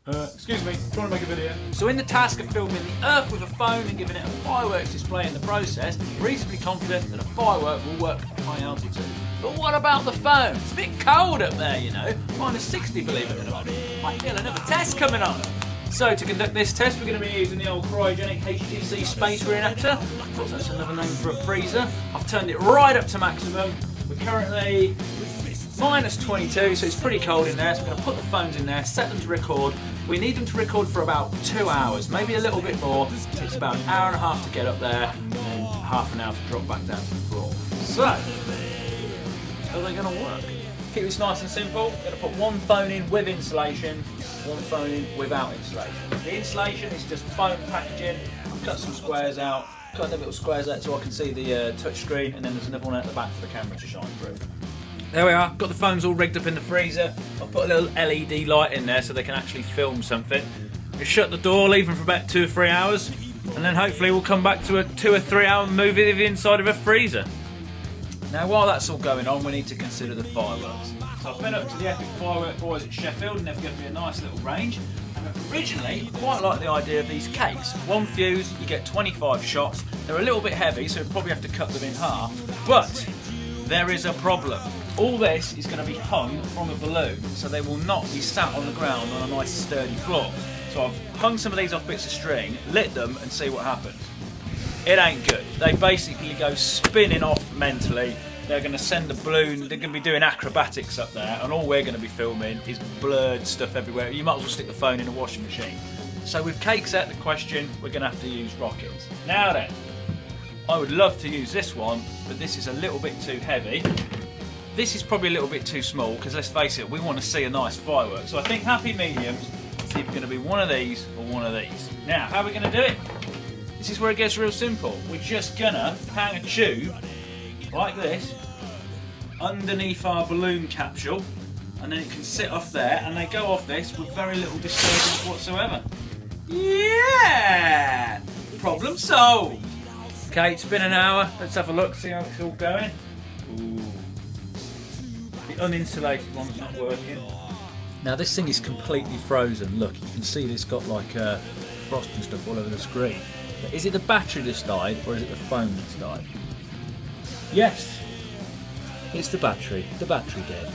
Excuse me, trying to make a video. So in the task of filming the Earth with a phone and giving it a fireworks display in the process, reasonably confident that a firework will work at high altitude. But what about the phone? It's a bit cold up there, you know. -60, believe it or not. Might feel another test coming on. So to conduct this test, we're going to be using the old cryogenic HTC space reenactor. Of course, that's another name for a freezer. I've turned it right up to maximum. We're currently -22, so it's pretty cold in there. So I'm going to put the phones in there, set them to record. We need them to record for about 2 hours, maybe a little bit more. It takes about an hour and a half to get up there, and then half an hour to drop back down to the floor. So, how are they going to work? Keep this nice and simple. I'm going to put one phone in with insulation, one phone in without insulation. The insulation is just foam packaging. I've cut some squares out, cut the little squares out so I can see the touch screen, and then there's another one at the back for the camera to shine through. There we are, got the phones all rigged up in the freezer. I've put a little LED light in there so they can actually film something. We'll shut the door, leave them for about 2 or 3 hours, and then hopefully we'll come back to a 2 or 3 hour movie of the inside of a freezer. Now while that's all going on, we need to consider the fireworks. So I've been up to the Epic Firework Boys at Sheffield, and they've given me a nice little range. And originally, I quite like the idea of these cakes. One fuse, you get 25 shots. They're a little bit heavy, so we'll probably have to cut them in half. But there is a problem. All this is going to be hung from a balloon, so they will not be sat on the ground on a nice sturdy floor. So I've hung some of these off bits of string, lit them, and see what happens. It ain't good. They basically go spinning off mentally. They're going to send a balloon, they're going to be doing acrobatics up there, and all we're going to be filming is blurred stuff everywhere. You might as well stick the phone in a washing machine. So with cakes out the question, we're going to have to use rockets. Now then, I would love to use this one, but this is a little bit too heavy. This is probably a little bit too small, because let's face it, we want to see a nice firework. So I think happy mediums is either going to be one of these or one of these. Now, how are we going to do it? This is where it gets real simple. We're just going to hang a tube like this underneath our balloon capsule, and then it can sit off there, and they go off this with very little disturbance whatsoever. Yeah! Problem solved! Okay, it's been an hour. Let's have a look, see how it's all going. Ooh. The uninsulated one's not working. Now this thing is completely frozen. Look, you can see it's got like frost and stuff all over the screen. But is it the battery that's died, or is it the phone that's died? Yes, it's the battery. The battery dead.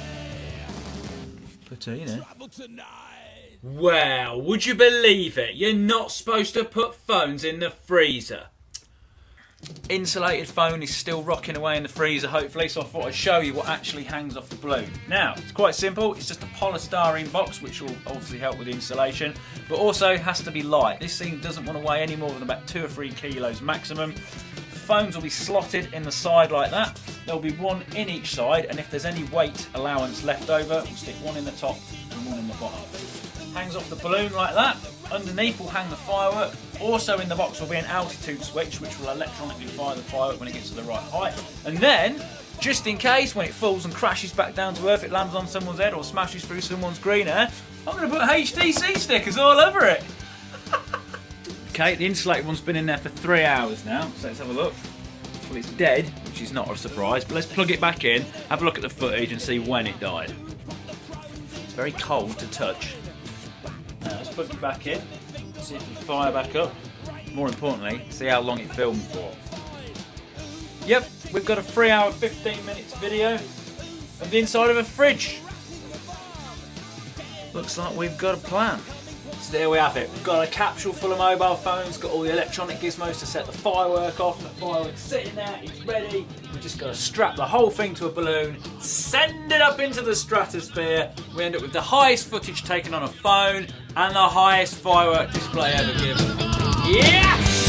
But you know. Well, would you believe it? You're not supposed to put phones in the freezer. Insulated phone is still rocking away in the freezer, hopefully, so I thought I'd show you what actually hangs off the balloon. Now, it's quite simple. It's just a polystyrene box, which will obviously help with the insulation, but also has to be light. This thing doesn't want to weigh any more than about 2 or 3 kilos maximum. The phones will be slotted in the side like that. There'll be one in each side, and if there's any weight allowance left over, we'll stick one in the top and one in the bottom. Hangs off the balloon like that. Underneath will hang the firework. Also in the box will be an altitude switch, which will electronically fire the firework when it gets to the right height. And then, just in case, when it falls and crashes back down to earth, it lands on someone's head or smashes through someone's green hair, I'm going to put HTC stickers all over it. Okay, the insulated one's been in there for 3 hours now, so let's have a look. Well, it's dead, which is not a surprise, but let's plug it back in, have a look at the footage and see when it died. It's very cold to touch. Now let's plug it back in, see if we fire back up. More importantly, see how long it filmed for. Yep, we've got a 3 hour 15 minutes video of the inside of a fridge. Looks like we've got a plan. So there we have it. We've got a capsule full of mobile phones, got all the electronic gizmos to set the firework off. The firework's sitting there, it's ready. We've just got to strap the whole thing to a balloon, send it up into the stratosphere. We end up with the highest footage taken on a phone and the highest firework display ever given. Yes!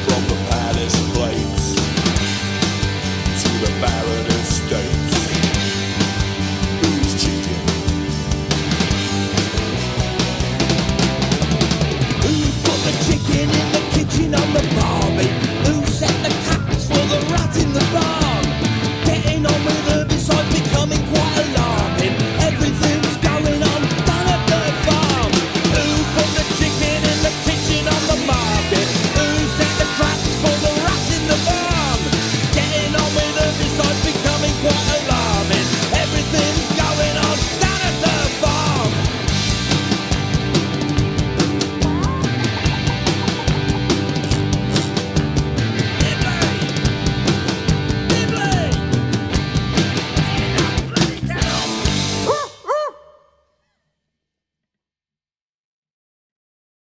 From the palace plates to the barrel